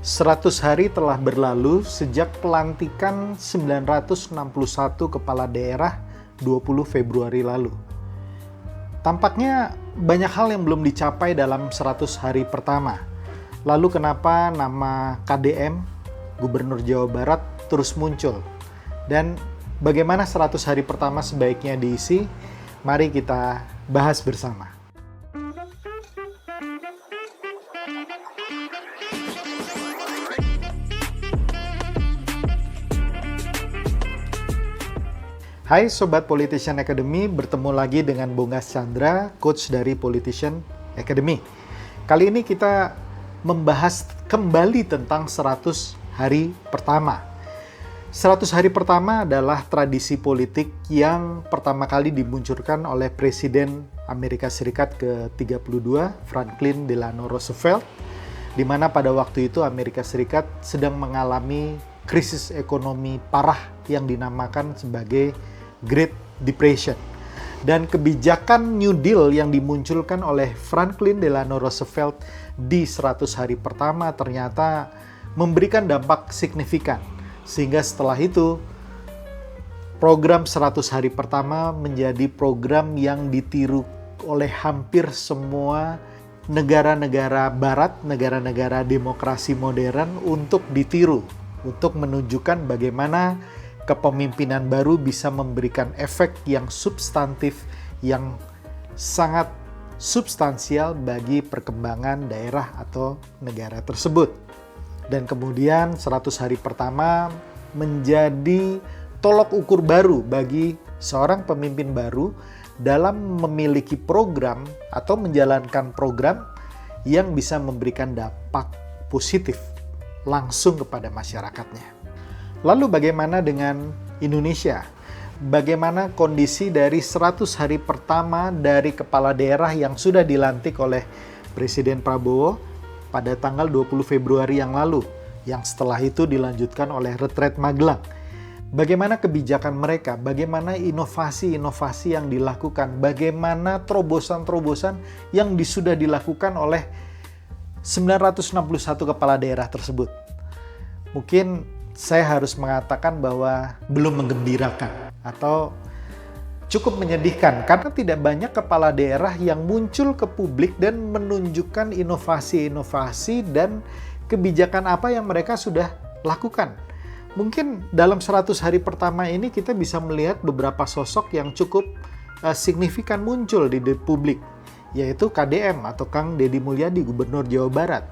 100 hari telah berlalu sejak pelantikan 961 kepala daerah 20 Februari lalu. Tampaknya banyak hal yang belum dicapai dalam 100 hari pertama. Lalu kenapa nama KDM, Gubernur Jawa Barat, terus muncul? Dan bagaimana 100 hari pertama sebaiknya diisi? Mari kita bahas bersama. Hai Sobat Politician Academy, bertemu lagi dengan Bonggas Chandra, coach dari Politician Academy. Kali ini kita membahas kembali tentang 100 hari pertama. 100 hari pertama adalah tradisi politik yang pertama kali dimunculkan oleh Presiden Amerika Serikat ke-32, Franklin Delano Roosevelt, di mana pada waktu itu Amerika Serikat sedang mengalami krisis ekonomi parah yang dinamakan sebagai Great Depression. Dan kebijakan New Deal yang dimunculkan oleh Franklin Delano Roosevelt di 100 hari pertama ternyata memberikan dampak signifikan. Sehingga setelah itu, program 100 hari pertama menjadi program yang ditiru oleh hampir semua negara-negara barat, negara-negara demokrasi modern untuk ditiru, untuk menunjukkan bagaimana kepemimpinan baru bisa memberikan efek yang substantif, yang sangat substansial bagi perkembangan daerah atau negara tersebut. Dan kemudian 100 hari pertama menjadi tolok ukur baru bagi seorang pemimpin baru dalam memiliki program atau menjalankan program yang bisa memberikan dampak positif langsung kepada masyarakatnya. Lalu bagaimana dengan Indonesia? Bagaimana kondisi dari 100 hari pertama dari kepala daerah yang sudah dilantik oleh Presiden Prabowo pada tanggal 20 Februari yang lalu, yang setelah itu dilanjutkan oleh Retret Magelang. Bagaimana kebijakan mereka? Bagaimana inovasi-inovasi yang dilakukan? Bagaimana terobosan-terobosan yang sudah dilakukan oleh 961 kepala daerah tersebut? Mungkin saya harus mengatakan bahwa belum menggembirakan atau cukup menyedihkan karena tidak banyak kepala daerah yang muncul ke publik dan menunjukkan inovasi-inovasi dan kebijakan apa yang mereka sudah lakukan. Mungkin dalam 100 hari pertama ini kita bisa melihat beberapa sosok yang cukup signifikan muncul di publik, yaitu KDM atau Kang Deddy Mulyadi, Gubernur Jawa Barat.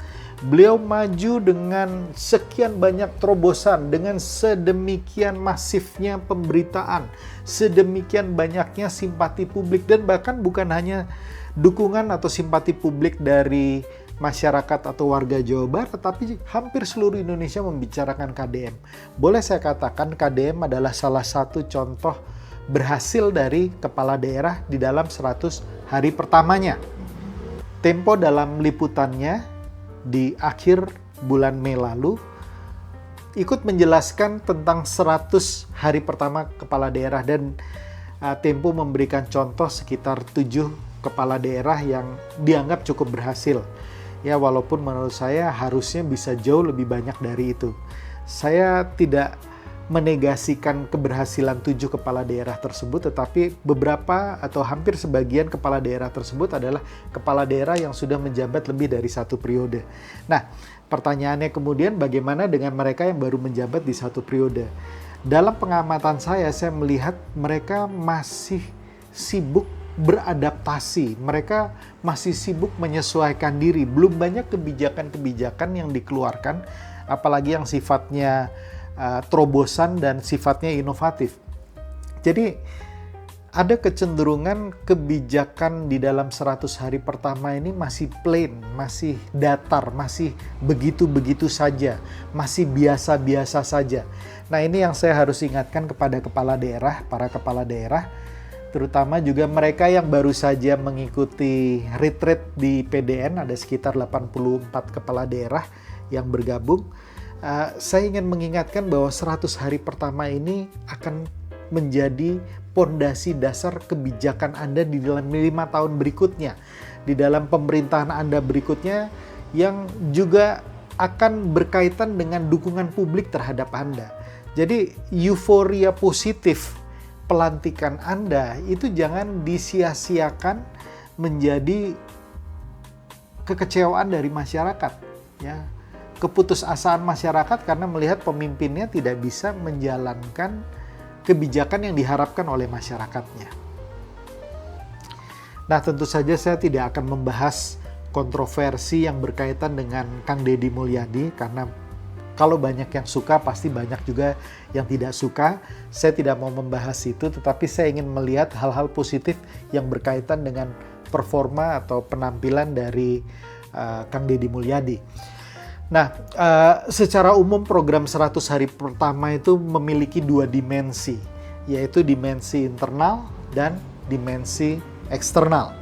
Beliau maju dengan sekian banyak terobosan, dengan sedemikian masifnya pemberitaan, sedemikian banyaknya simpati publik, dan bahkan bukan hanya dukungan atau simpati publik dari masyarakat atau warga Jawa Barat, tetapi hampir seluruh Indonesia membicarakan KDM. Boleh saya katakan KDM adalah salah satu contoh berhasil dari kepala daerah di dalam 100 hari pertamanya. Tempo dalam liputannya di akhir bulan Mei lalu ikut menjelaskan tentang 100 hari pertama kepala daerah, dan Tempo memberikan contoh sekitar 7 kepala daerah yang dianggap cukup berhasil. Ya, walaupun menurut saya harusnya bisa jauh lebih banyak dari itu. Saya tidak menegasikan keberhasilan 7 kepala daerah tersebut, tetapi beberapa atau hampir sebagian kepala daerah tersebut adalah kepala daerah yang sudah menjabat lebih dari 1 periode. Nah, pertanyaannya kemudian bagaimana dengan mereka yang baru menjabat di 1 periode? Dalam pengamatan saya melihat mereka masih sibuk beradaptasi, mereka masih sibuk menyesuaikan diri, belum banyak kebijakan-kebijakan yang dikeluarkan, apalagi yang sifatnya terobosan dan sifatnya inovatif. Jadi ada kecenderungan kebijakan di dalam 100 hari pertama ini masih plain, masih datar, masih begitu-begitu saja, masih biasa-biasa saja. Nah, ini yang saya harus ingatkan kepada kepala daerah, para kepala daerah, terutama juga mereka yang baru saja mengikuti retreat di PDN, ada sekitar 84 kepala daerah yang bergabung. Saya ingin mengingatkan bahwa 100 hari pertama ini akan menjadi pondasi dasar kebijakan Anda di dalam 5 tahun berikutnya, di dalam pemerintahan Anda berikutnya, yang juga akan berkaitan dengan dukungan publik terhadap Anda. Jadi euforia positif pelantikan Anda itu jangan disia-siakan menjadi kekecewaan dari masyarakat, ya. Keputusasaan masyarakat karena melihat pemimpinnya tidak bisa menjalankan kebijakan yang diharapkan oleh masyarakatnya. Nah, tentu saja saya tidak akan membahas kontroversi yang berkaitan dengan Kang Deddy Mulyadi, karena kalau banyak yang suka, pasti banyak juga yang tidak suka. Saya tidak mau membahas itu, tetapi saya ingin melihat hal-hal positif yang berkaitan dengan performa atau penampilan dari Kang Deddy Mulyadi. Nah, secara umum program 100 hari pertama itu memiliki dua dimensi, yaitu dimensi internal dan dimensi eksternal.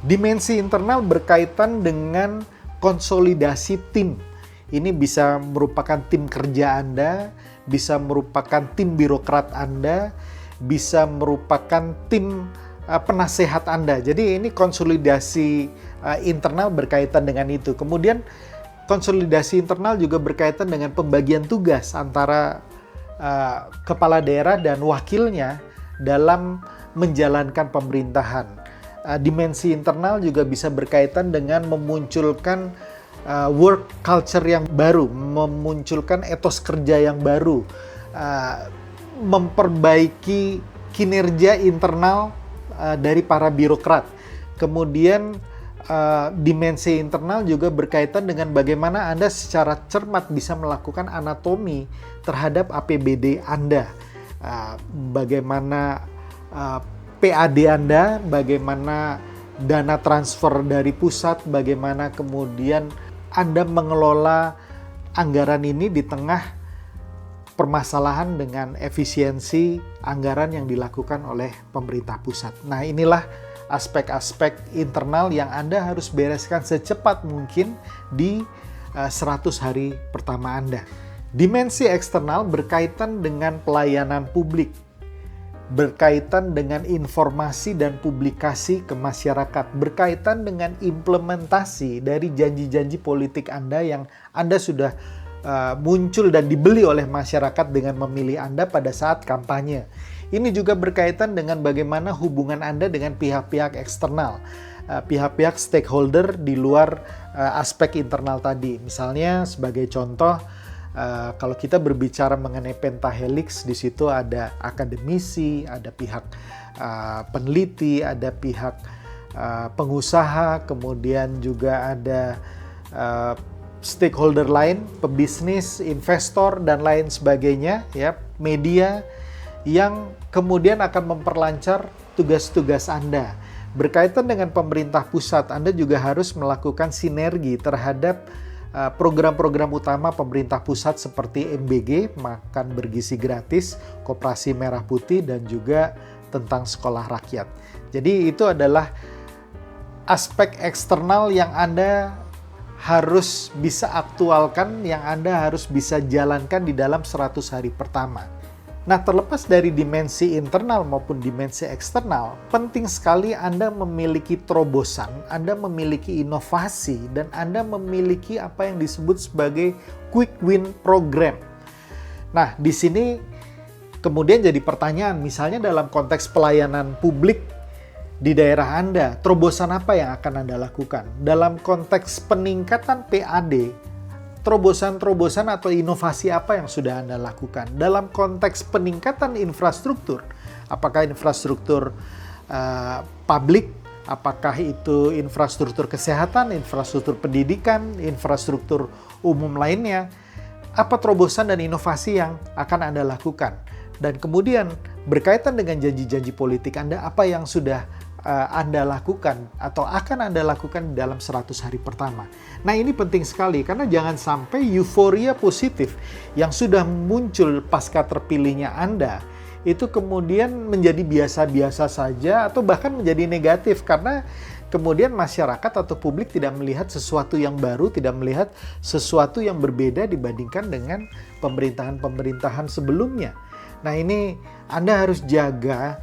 Dimensi internal berkaitan dengan konsolidasi tim. Ini bisa merupakan tim kerja Anda, bisa merupakan tim birokrat Anda, bisa merupakan tim penasehat Anda. Jadi ini konsolidasi internal berkaitan dengan itu. Kemudian konsolidasi internal juga berkaitan dengan pembagian tugas antara kepala daerah dan wakilnya dalam menjalankan pemerintahan. Dimensi internal juga bisa berkaitan dengan memunculkan work culture yang baru, memunculkan etos kerja yang baru, memperbaiki kinerja internal dari para birokrat. Kemudian dimensi internal juga berkaitan dengan bagaimana Anda secara cermat bisa melakukan anatomi terhadap APBD Anda, bagaimana PAD Anda, bagaimana dana transfer dari pusat, bagaimana kemudian Anda mengelola anggaran ini di tengah permasalahan dengan efisiensi anggaran yang dilakukan oleh pemerintah pusat. Nah, inilah aspek-aspek internal yang Anda harus bereskan secepat mungkin di 100 hari pertama Anda. Dimensi eksternal berkaitan dengan pelayanan publik, berkaitan dengan informasi dan publikasi ke masyarakat, berkaitan dengan implementasi dari janji-janji politik Anda yang Anda sudah muncul dan dibeli oleh masyarakat dengan memilih Anda pada saat kampanye. Ini juga berkaitan dengan bagaimana hubungan Anda dengan pihak-pihak eksternal, pihak-pihak stakeholder di luar aspek internal tadi. Misalnya sebagai contoh, kalau kita berbicara mengenai pentahelix, di situ ada akademisi, ada pihak peneliti, ada pihak pengusaha, kemudian juga ada stakeholder lain, pebisnis, investor, dan lain sebagainya, ya, media, yang kemudian akan memperlancar tugas-tugas Anda. Berkaitan dengan pemerintah pusat, Anda juga harus melakukan sinergi terhadap program-program utama pemerintah pusat seperti MBG, makan bergizi gratis, Koperasi Merah Putih, dan juga tentang sekolah rakyat. Jadi itu adalah aspek eksternal yang Anda harus bisa aktualkan, yang Anda harus bisa jalankan di dalam 100 hari pertama. Nah, terlepas dari dimensi internal maupun dimensi eksternal, penting sekali Anda memiliki terobosan, Anda memiliki inovasi, dan Anda memiliki apa yang disebut sebagai quick win program. Nah, di sini kemudian jadi pertanyaan, misalnya dalam konteks pelayanan publik di daerah Anda, terobosan apa yang akan Anda lakukan? Dalam konteks peningkatan PAD, terobosan-terobosan atau inovasi apa yang sudah Anda lakukan? Dalam konteks peningkatan infrastruktur, apakah infrastruktur publik, apakah itu infrastruktur kesehatan, infrastruktur pendidikan, infrastruktur umum lainnya, apa terobosan dan inovasi yang akan Anda lakukan? Dan kemudian berkaitan dengan janji-janji politik Anda, apa yang sudah Anda lakukan atau akan Anda lakukan dalam 100 hari pertama. Nah, ini penting sekali karena jangan sampai euforia positif yang sudah muncul pasca terpilihnya Anda itu kemudian menjadi biasa-biasa saja atau bahkan menjadi negatif karena kemudian masyarakat atau publik tidak melihat sesuatu yang baru, tidak melihat sesuatu yang berbeda dibandingkan dengan pemerintahan-pemerintahan sebelumnya. Nah, ini Anda harus jaga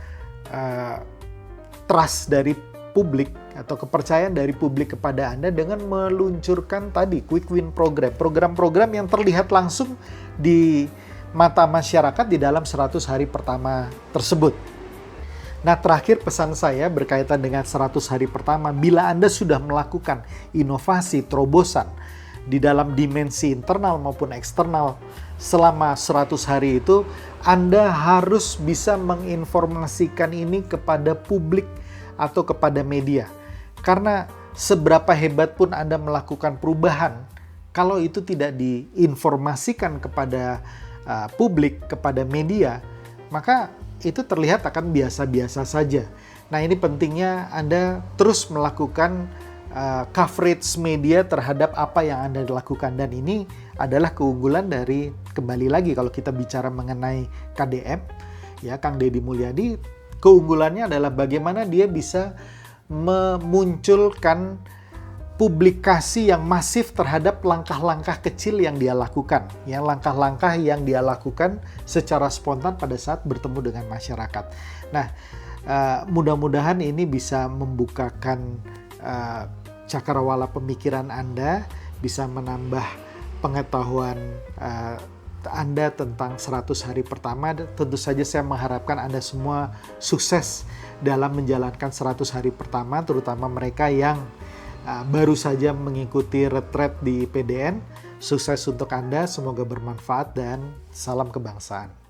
trust dari publik atau kepercayaan dari publik kepada Anda dengan meluncurkan tadi quick win program-program yang terlihat langsung di mata masyarakat di dalam 100 hari pertama tersebut. Nah, terakhir pesan saya berkaitan dengan 100 hari pertama, bila Anda sudah melakukan inovasi, terobosan di dalam dimensi internal maupun eksternal selama 100 hari itu, Anda harus bisa menginformasikan ini kepada publik atau kepada media. Karena seberapa hebat pun Anda melakukan perubahan, kalau itu tidak diinformasikan kepada publik, kepada media, maka itu terlihat akan biasa-biasa saja. Nah, ini pentingnya Anda terus melakukan coverage media terhadap apa yang Anda lakukan. Dan ini adalah keunggulan dari, kembali lagi kalau kita bicara mengenai KDM, ya Kang Deddy Mulyadi, keunggulannya adalah bagaimana dia bisa memunculkan publikasi yang masif terhadap langkah-langkah kecil yang dia lakukan, ya, langkah-langkah yang dia lakukan secara spontan pada saat bertemu dengan masyarakat. Nah, mudah-mudahan ini bisa membukakan cakrawala pemikiran Anda, bisa menambah pengetahuan Anda tentang 100 hari pertama. Tentu saja saya mengharapkan Anda semua sukses dalam menjalankan 100 hari pertama, terutama mereka yang baru saja mengikuti retreat di PDN. Sukses untuk Anda, semoga bermanfaat dan salam kebangsaan.